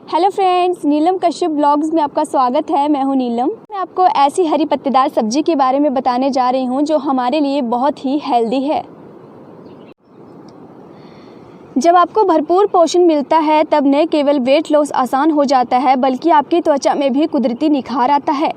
Hello friends, नीलम Kashyap blogs में आपका स्वागत है। मैं हूं नीलम। मैं आपको ऐसी हरी पत्तेदार सब्जी के बारे में बताने जा रही हूं जो हमारे लिए बहुत ही हेल्दी है। जब आपको भरपूर पोषण मिलता है तब न केवल वेट लॉस आसान हो जाता है बल्कि आपकी त्वचा में भी कुदरती निखार आता है।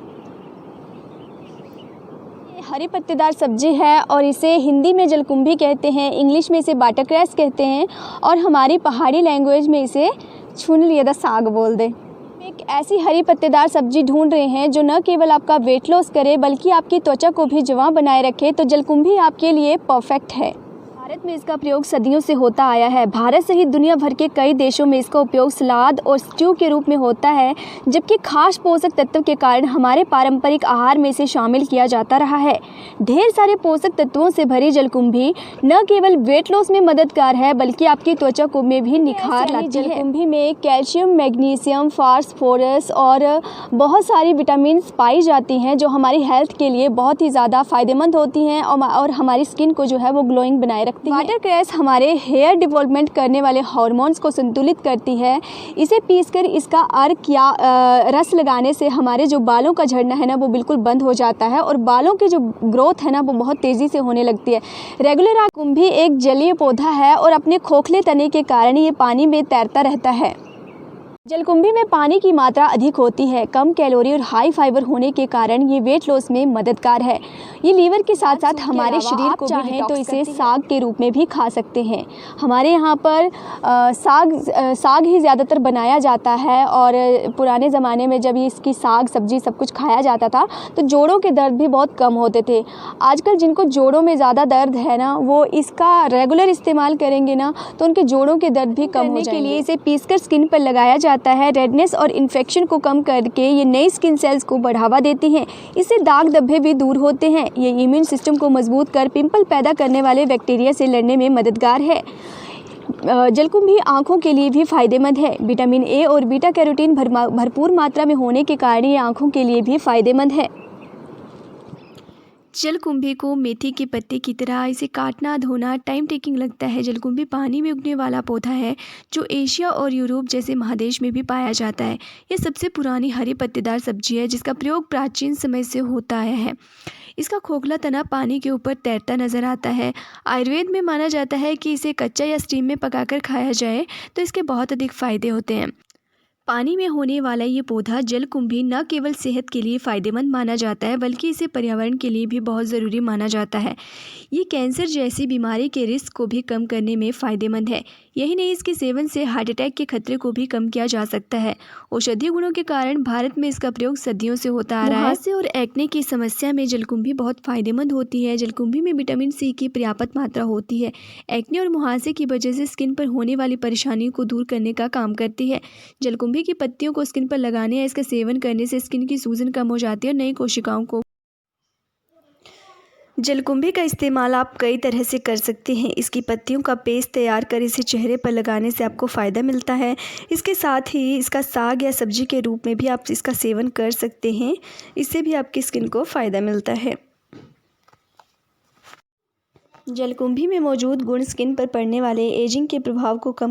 हरी पत्तेदार सब्जी है और इसे हिंदी में जलकुंभी कहते हैं, इंग्लिश में इसे वाटरक्रैस कहते हैं और हमारी पहाड़ी लैंग्वेज में इसे छुनलियदा साग बोल दे। एक ऐसी हरी पत्तेदार सब्जी ढूंढ रहे हैं जो न केवल आपका वेट लॉस करे बल्कि आपकी त्वचा को भी जवां बनाए रखे, तो जलकुंभी आपके लिए परफेक्ट है। भारत में इसका प्रयोग सदियों से होता आया है। भारत सहित दुनिया भर के कई देशों में इसका उपयोग सलाद और स्ट्यू के रूप में होता है, जबकि खास पोषक तत्व के कारण हमारे पारंपरिक आहार में इसे शामिल किया जाता रहा है। ढेर सारे पोषक तत्वों से भरी जलकुंभी न केवल वेट लॉस में मददगार है बल्कि आपकी त्वचा को में भी निखार लाती है। जलकुंभी में कैल्शियम, मैग्नीशियम, फास्फोरस और बहुत सारी विटामिन पाई जाती हैं जो हमारी हेल्थ के लिए बहुत ही ज़्यादा फायदेमंद होती हैं और हमारी स्किन को जो है वो ग्लोइंग बनाए रखती है। वाटरक्रैस हमारे हेयर डेवलपमेंट करने वाले हार्मोन्स को संतुलित करती है। इसे पीसकर इसका अर्क या रस लगाने से हमारे जो बालों का झड़ना है ना वो बिल्कुल बंद हो जाता है और बालों की जो ग्रोथ है ना वो बहुत तेज़ी से होने लगती है। रेगुलर जलकुंभी एक जलीय पौधा है और अपने खोखले तने के कारण ये पानी में तैरता रहता है। जलकुंभी में पानी की मात्रा अधिक होती है, कम कैलोरी और हाई फाइबर होने के कारण ये वेट लॉस में मददगार है। ये लीवर के साथ साथ हमारे शरीर को चाहें तो इसे साग के रूप में भी खा सकते हैं। हमारे यहाँ पर साग ही ज़्यादातर बनाया जाता है और पुराने ज़माने में जब इसकी साग सब्जी सब कुछ खाया जाता था तो जोड़ों के दर्द भी बहुत कम होते थे। आजकल जिनको जोड़ों में ज़्यादा दर्द है ना वो इसका रेगुलर इस्तेमाल करेंगे ना तो उनके जोड़ों के दर्द भी कम हो जाएंगे। के लिए इसे पीसकर स्किन पर लगाया जाता है। रेडनेस और इन्फेक्शन को कम करके ये नई स्किन सेल्स को बढ़ावा देती हैं। इससे दाग धब्बे भी दूर होते हैं। ये इम्यून सिस्टम को मजबूत कर पिंपल पैदा करने वाले बैक्टीरिया से लड़ने में मददगार है। जलकुंभी आँखों के लिए भी फ़ायदेमंद है। विटामिन ए और बीटा कैरोटीन भरपूर मात्रा में होने के कारण ये आँखों के लिए भी फ़ायदेमंद है। जलकुंभी को मेथी के पत्ते की तरह इसे काटना धोना टाइम टेकिंग लगता है। जलकुंभी पानी में उगने वाला पौधा है जो एशिया और यूरोप जैसे महादेश में भी पाया जाता है। यह सबसे पुरानी हरी पत्तेदार सब्जी है जिसका प्रयोग प्राचीन समय से होता आया है। इसका खोखला तना पानी के ऊपर तैरता नजर आता है। आयुर्वेद में माना जाता है कि इसे कच्चा या स्टीम में पकाकर खाया जाए तो इसके बहुत अधिक फायदे होते हैं। पानी में होने वाला ये पौधा जलकुंभी न केवल सेहत के लिए फ़ायदेमंद माना जाता है बल्कि इसे पर्यावरण के लिए भी बहुत ज़रूरी माना जाता है। ये कैंसर जैसी बीमारी के रिस्क को भी कम करने में फ़ायदेमंद है। यही नहीं, इसके सेवन से हार्ट अटैक के खतरे को भी कम किया जा सकता है। औषधीय गुणों के कारण भारत में इसका प्रयोग सदियों से होता आ रहा है। मुहासे और एक्ने की समस्या में जलकुंभी बहुत फ़ायदेमंद होती है। जलकुंभी में विटामिन सी की पर्याप्त मात्रा होती है। एक्ने और मुहासे की वजह से स्किन पर होने वाली परेशानियों को दूर करने का काम करती है। जलकुंभी की पत्तियों को स्किन पर लगाने या इसका सेवन करने से स्किन की सूजन कम हो जाती है और नई कोशिकाओं को। जलकुंभी का इस्तेमाल आप कई तरह से कर सकते हैं। इसकी पत्तियों का पेस्ट तैयार कर इसे चेहरे पर लगाने से आपको फ़ायदा मिलता है। इसके साथ ही इसका साग या सब्जी के रूप में भी आप इसका सेवन कर सकते हैं। इससे भी आपकी स्किन को फ़ायदा मिलता है। जलकुंभी में मौजूद गुण स्किन पर पड़ने वाले एजिंग के प्रभाव को कम